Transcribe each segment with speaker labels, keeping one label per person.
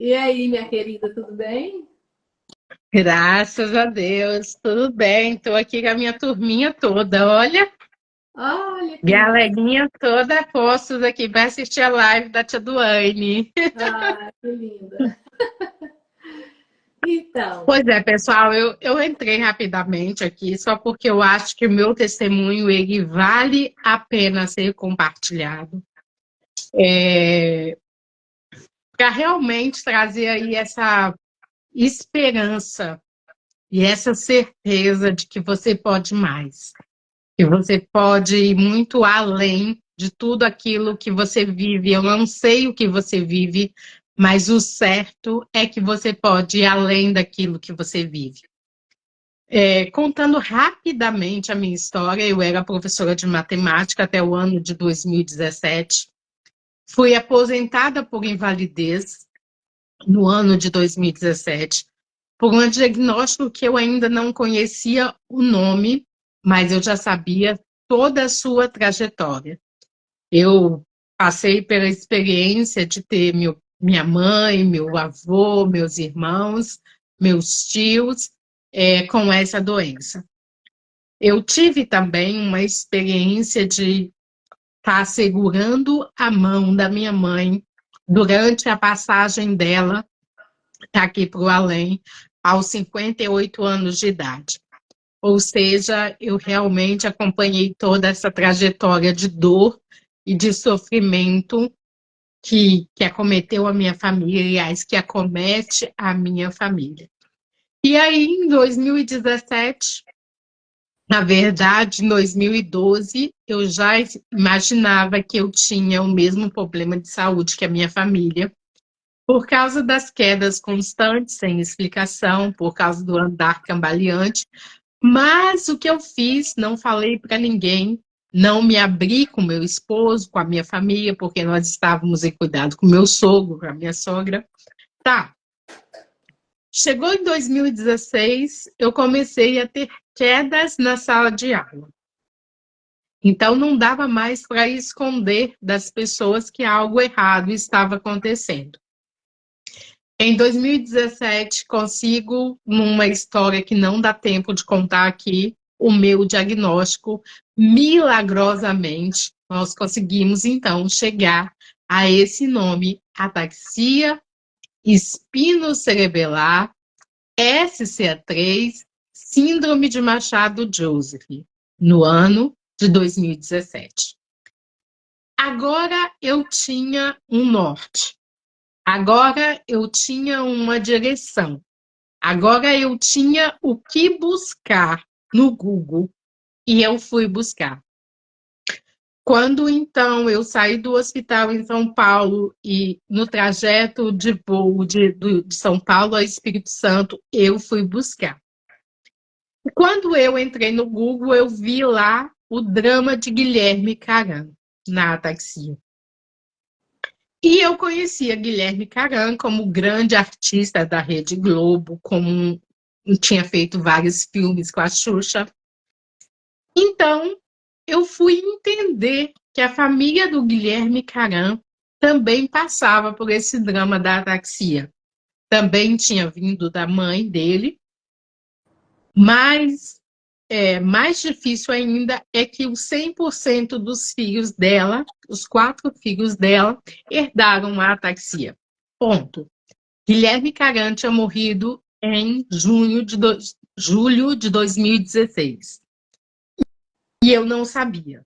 Speaker 1: E aí, minha querida, tudo bem?
Speaker 2: Graças a Deus, tudo bem. Estou aqui com a minha turminha toda. Olha,
Speaker 1: Olha que lindo.
Speaker 2: galerinha toda postos aqui para assistir a live da tia Duane.
Speaker 1: Ah, que linda. Então,
Speaker 2: Pois é, pessoal, eu entrei rapidamente aqui só porque eu acho que o meu testemunho ele vale a pena ser compartilhado. Para realmente trazer aí essa esperança e essa certeza de que você pode mais. Que você pode ir muito além de tudo aquilo que você vive. Eu não sei o que você vive, mas o certo é que você pode ir além daquilo que você vive. Contando rapidamente a minha história, eu era professora de matemática até o ano de 2017. Fui aposentada por invalidez no ano de 2017, por um diagnóstico que eu ainda não conhecia o nome, mas eu já sabia toda a sua trajetória. Eu passei pela experiência de ter minha mãe, meu avô, meus irmãos, meus tios, com essa doença. Eu tive também uma experiência de estar segurando a mão da minha mãe durante a passagem dela aqui para o além, aos 58 anos de idade. Ou seja, eu realmente acompanhei toda essa trajetória de dor e de sofrimento que acometeu a minha família, aliás, que acomete a minha família. E aí, em 2017, na verdade, em 2012, eu já imaginava que eu tinha o mesmo problema de saúde que a minha família, por causa das quedas constantes, sem explicação, por causa do andar cambaleante. Mas o que eu fiz, não falei para ninguém, não me abri com meu esposo, com a minha família, porque nós estávamos em cuidado com meu sogro, com a minha sogra. Tá. Chegou em 2016, eu comecei a ter quedas na sala de aula. Então não dava mais para esconder das pessoas que algo errado estava acontecendo. Em 2017, consigo, numa história que não dá tempo de contar aqui, o meu diagnóstico. Milagrosamente, nós conseguimos então chegar a esse nome, ataxia espinocerebelar, SCA3, síndrome de Machado-Joseph, no ano de 2017. Agora eu tinha um norte. Agora eu tinha uma direção. Agora eu tinha o que buscar no Google e eu fui buscar. Quando então eu saí do hospital em São Paulo e no trajeto de voo de São Paulo a Espírito Santo, eu fui buscar. Quando eu entrei no Google, eu vi lá o drama de Guilherme Caran na ataxia. E eu conhecia Guilherme Caran como grande artista da Rede Globo, como tinha feito vários filmes com a Xuxa. Então, eu fui entender que a família do Guilherme Caran também passava por esse drama da ataxia. Também tinha vindo da mãe dele, mas mais difícil ainda é que os 100% dos filhos dela, os 4 filhos dela, herdaram a ataxia. Ponto. Guilherme Caran tinha morrido em julho de 2016. E eu não sabia.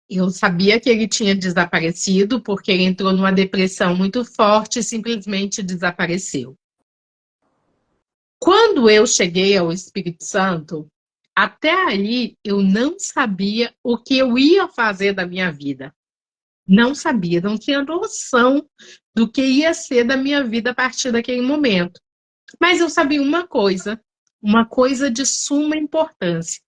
Speaker 2: Eu sabia que ele tinha desaparecido porque ele entrou numa depressão muito forte e simplesmente desapareceu. Quando eu cheguei ao Espírito Santo, até aí eu não sabia o que eu ia fazer da minha vida. Não sabia, não tinha noção do que ia ser da minha vida a partir daquele momento. Mas eu sabia uma coisa de suma importância.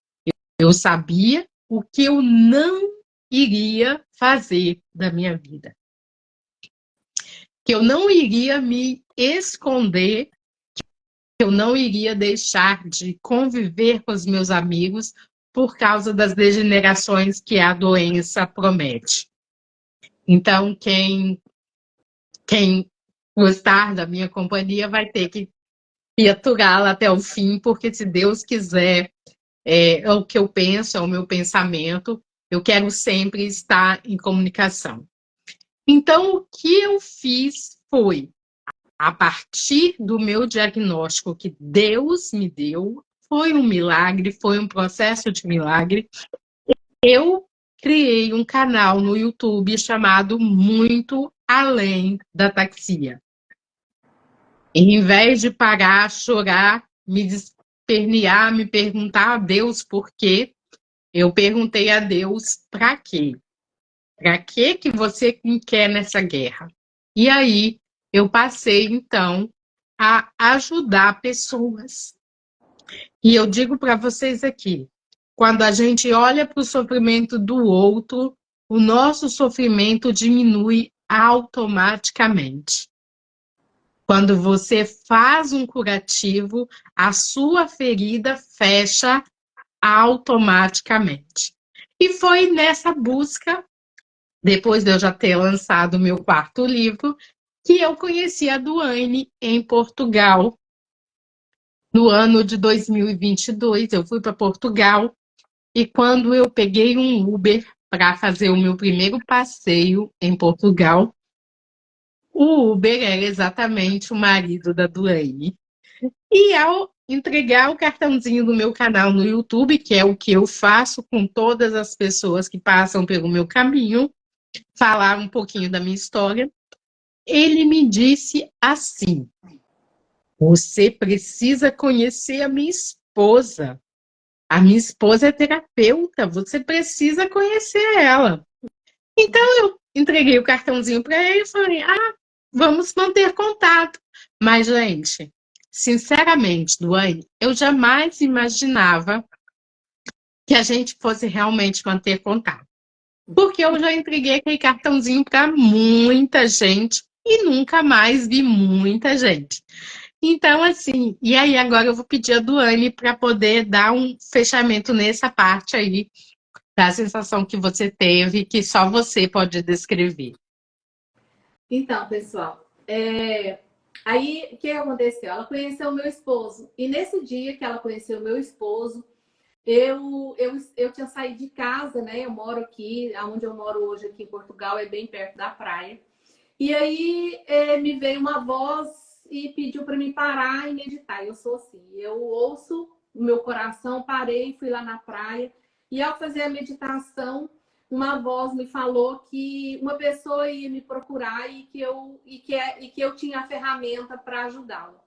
Speaker 2: Eu sabia o que eu não iria fazer da minha vida. Que eu não iria me esconder, que eu não iria deixar de conviver com os meus amigos por causa das degenerações que a doença promete. Então, quem gostar da minha companhia vai ter que aturá-la até o fim, porque se Deus quiser, é o que eu penso, é o meu pensamento, eu quero sempre estar em comunicação. Então, o que eu fiz foi, a partir do meu diagnóstico que Deus me deu, foi um milagre, foi um processo de milagre, eu criei um canal no YouTube chamado Muito Além da Taxia. Em vez de parar, chorar, me espernear, me perguntar a Deus por quê, eu perguntei a Deus para quê? Para que você me quer nessa guerra? E aí eu passei, então, a ajudar pessoas. E eu digo para vocês aqui, quando a gente olha para o sofrimento do outro, o nosso sofrimento diminui automaticamente. Quando você faz um curativo, a sua ferida fecha automaticamente. E foi nessa busca, depois de eu já ter lançado o meu quarto livro, que eu conheci a Duane em Portugal. No ano de 2022, eu fui para Portugal e quando eu peguei um Uber para fazer o meu primeiro passeio em Portugal, o Uber era exatamente o marido da Duane. E ao entregar o cartãozinho do meu canal no YouTube, que é o que eu faço com todas as pessoas que passam pelo meu caminho, falar um pouquinho da minha história, ele me disse assim: você precisa conhecer a minha esposa. A minha esposa é terapeuta, você precisa conhecer ela. Então eu entreguei o cartãozinho para ele e falei: ah, vamos manter contato. Mas, gente, sinceramente, Duane, eu jamais imaginava que a gente fosse realmente manter contato. Porque eu já entreguei aquele cartãozinho para muita gente e nunca mais vi muita gente. Então, assim, e aí agora eu vou pedir a Duane para poder dar um fechamento nessa parte aí da sensação que você teve, que só você pode descrever.
Speaker 1: Então, pessoal, aí o que aconteceu? Ela conheceu o meu esposo. E nesse dia que ela conheceu o meu esposo, eu tinha saído de casa, né? Eu moro aqui, onde eu moro hoje, aqui em Portugal, é bem perto da praia. E aí me veio uma voz e pediu para me parar e meditar. Eu sou assim, eu ouço o meu coração, parei, fui lá na praia. E ao fazer a meditação, uma voz me falou que uma pessoa ia me procurar e que eu tinha a ferramenta para ajudá-la.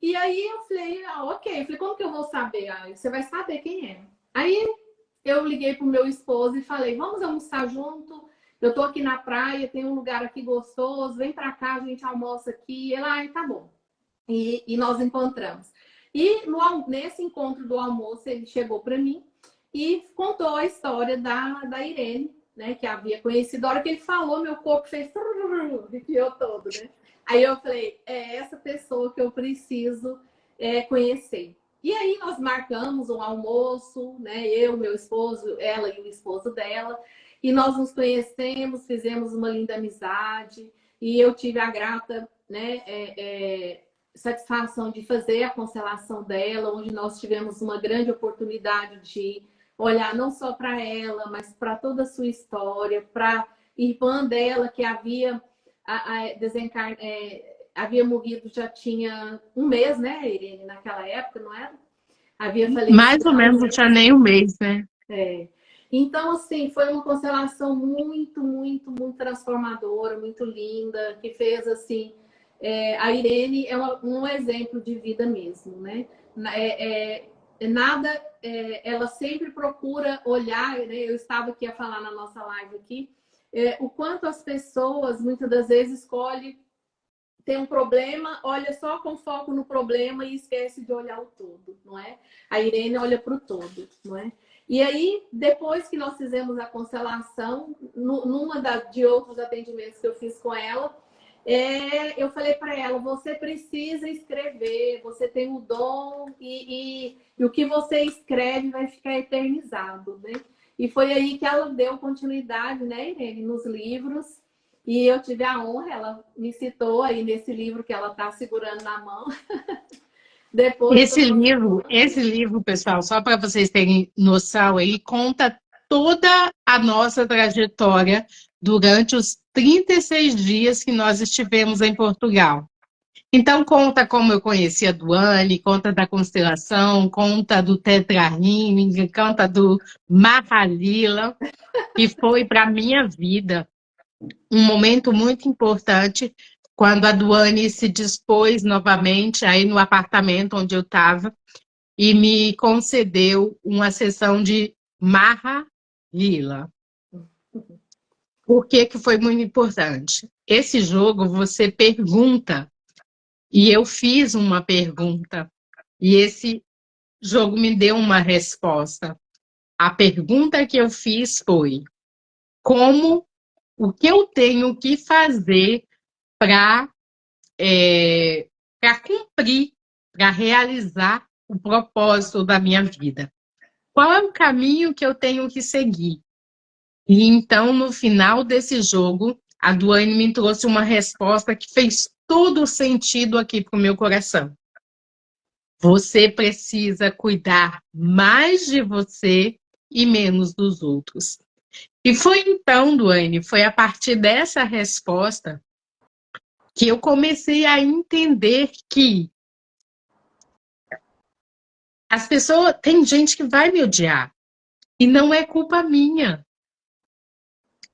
Speaker 1: E aí eu falei, ok. Eu falei, como que eu vou saber? Você vai saber quem é. Aí eu liguei pro meu esposo e falei, vamos almoçar junto? Eu tô aqui na praia, tem um lugar aqui gostoso, vem pra cá, a gente almoça aqui. Ele, tá bom. E nós encontramos. E nesse encontro do almoço, ele chegou para mim e contou a história da Irene, né, que havia conhecido. A hora que ele falou, meu corpo fez arrepiou todo, né? Aí eu falei, é essa pessoa que eu preciso conhecer. E aí nós marcamos um almoço, né? Eu, meu esposo, ela e o esposo dela. E nós nos conhecemos, fizemos uma linda amizade. E eu tive a grata, né, satisfação de fazer a constelação dela, onde nós tivemos uma grande oportunidade de olhar não só para ela, mas para toda a sua história, para a irmã dela que havia havia morrido, já tinha um mês, né, Irene, naquela época, não era? Havia falecido.
Speaker 2: Mais ou menos, não tinha nem um mês, né?
Speaker 1: Então, assim, foi uma constelação muito, muito, muito transformadora, muito linda, que fez, assim, a Irene é um exemplo de vida mesmo, né? Ela sempre procura olhar, né? Eu estava aqui a falar na nossa live aqui, o quanto as pessoas, muitas das vezes, escolhem ter um problema, olha só com foco no problema e esquece de olhar o todo, não é? A Irene olha para o todo, não é? E aí, depois que nós fizemos a constelação, de outros atendimentos que eu fiz com ela, eu falei para ela, você precisa escrever, você tem o dom e o que você escreve vai ficar eternizado, né? E foi aí que ela deu continuidade, né, Irene, nos livros. E eu tive a honra, ela me citou aí nesse livro que ela está segurando na mão. Depois
Speaker 2: Esse livro, pessoal, só para vocês terem noção, ele conta toda a nossa trajetória durante os 36 dias que nós estivemos em Portugal. Então, conta como eu conheci a Duane, conta da constelação, conta do Tetrahime, conta do Mahalila, que foi para a minha vida um momento muito importante quando a Duane se dispôs novamente aí no apartamento onde eu estava e me concedeu uma sessão de Mahalila. Por que que foi muito importante? Esse jogo você pergunta, e eu fiz uma pergunta, e esse jogo me deu uma resposta. A pergunta que eu fiz foi: o que eu tenho que fazer para cumprir, para realizar o propósito da minha vida? Qual é o caminho que eu tenho que seguir? E então, no final desse jogo, a Duane me trouxe uma resposta que fez todo o sentido aqui para o meu coração. Você precisa cuidar mais de você e menos dos outros. E foi então, Duane, foi a partir dessa resposta que eu comecei a entender que as pessoas, tem gente que vai me odiar e não é culpa minha,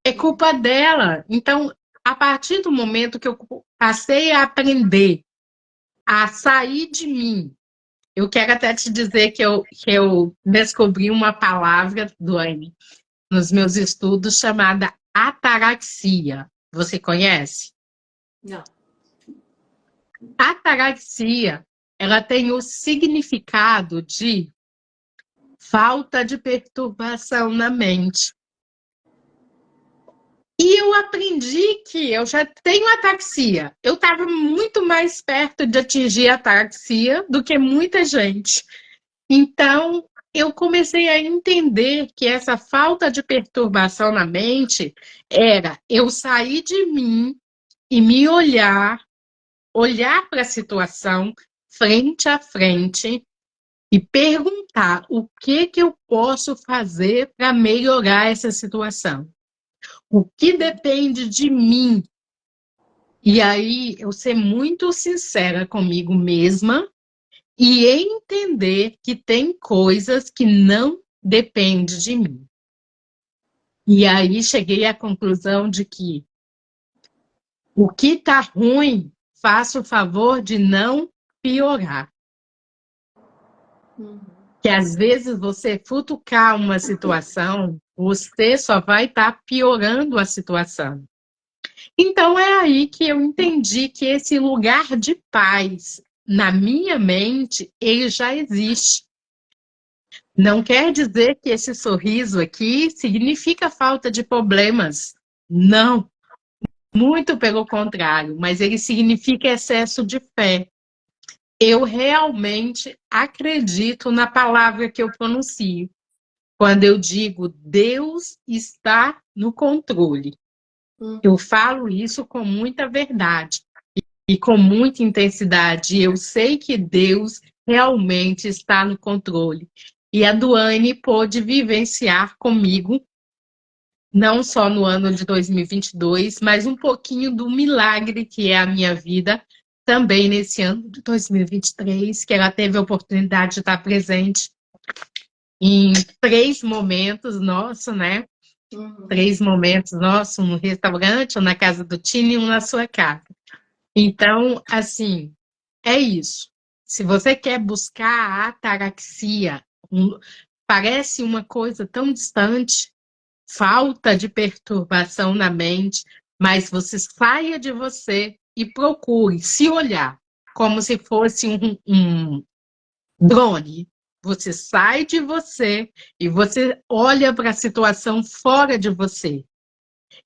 Speaker 2: é culpa dela. Então, a partir do momento que eu passei a aprender a sair de mim, eu quero até te dizer que eu descobri uma palavra, Duane, nos meus estudos chamada ataraxia. Você conhece?
Speaker 1: Não.
Speaker 2: Ataraxia, ela tem o significado de falta de perturbação na mente. E eu aprendi que eu já tenho ataxia. Eu estava muito mais perto de atingir a ataxia do que muita gente. Então, eu comecei a entender que essa falta de perturbação na mente era eu sair de mim e me olhar para a situação frente a frente e perguntar o que que eu posso fazer para melhorar essa situação. O que depende de mim? E aí, eu ser muito sincera comigo mesma e entender que tem coisas que não dependem de mim. E aí, cheguei à conclusão de que o que está ruim, faça o favor de não piorar. Que às vezes você futucar uma situação, você só vai estar piorando a situação. Então é aí que eu entendi que esse lugar de paz na minha mente, ele já existe. Não quer dizer que esse sorriso aqui significa falta de problemas. Não, muito pelo contrário, mas ele significa excesso de fé. Eu realmente acredito na palavra que eu pronuncio. Quando eu digo Deus está no controle. Eu falo isso com muita verdade e com muita intensidade. Eu sei que Deus realmente está no controle. E a Duane pôde vivenciar comigo, não só no ano de 2022, mas um pouquinho do milagre que é a minha vida, também nesse ano de 2023, que ela teve a oportunidade de estar presente em 3 momentos nossos, né? 3 momentos nossos, no restaurante, ou na casa do Tini, e um na sua casa. Então, assim, é isso. Se você quer buscar a ataraxia, parece uma coisa tão distante, falta de perturbação na mente, mas você saia de você e procure se olhar como se fosse um drone. Você sai de você e você olha para a situação fora de você.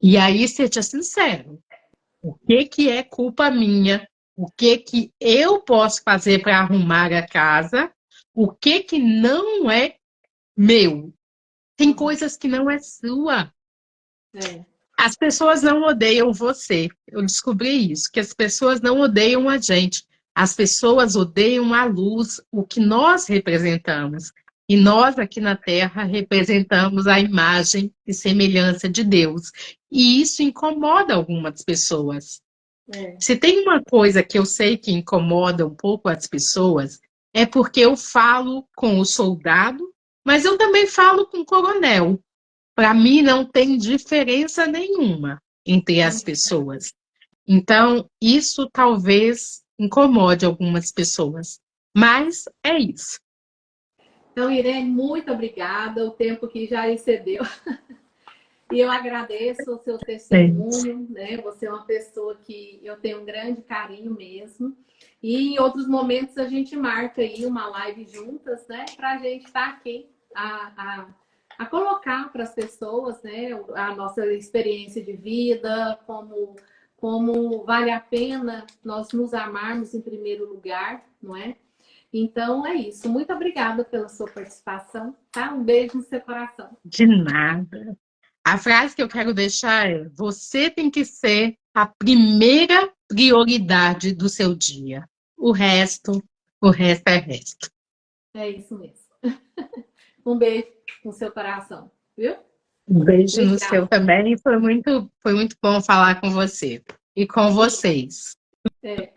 Speaker 2: E aí, seja sincero. O que que é culpa minha? O que que eu posso fazer para arrumar a casa? O que que não é meu? Tem coisas que não é sua. As pessoas não odeiam você. Eu descobri isso, que as pessoas não odeiam a gente. As pessoas odeiam a luz, o que nós representamos. E nós aqui na Terra representamos a imagem e semelhança de Deus. E isso incomoda algumas pessoas. Se tem uma coisa que eu sei que incomoda um pouco as pessoas, é porque eu falo com o soldado, mas eu também falo com o coronel. Para mim, não tem diferença nenhuma entre as pessoas. Então, isso talvez incomode algumas pessoas. Mas é isso.
Speaker 1: Então, Irene, muito obrigada. O tempo que já excedeu. E eu agradeço o seu testemunho, né? Você é uma pessoa que eu tenho um grande carinho mesmo. E em outros momentos a gente marca aí uma live juntas, né? Para a gente estar aqui a colocar para as pessoas, né? A nossa experiência de vida, como vale a pena nós nos amarmos em primeiro lugar, não é? Então é isso. Muito obrigada pela sua participação, tá? Um beijo no seu coração.
Speaker 2: De nada. A frase que eu quero deixar é: você tem que ser a primeira prioridade do seu dia. O resto é resto.
Speaker 1: É isso mesmo. Um beijo no seu coração, viu?
Speaker 2: Um beijo no
Speaker 1: Obrigada.
Speaker 2: seu também. Foi muito bom falar com você e com vocês.
Speaker 1: É.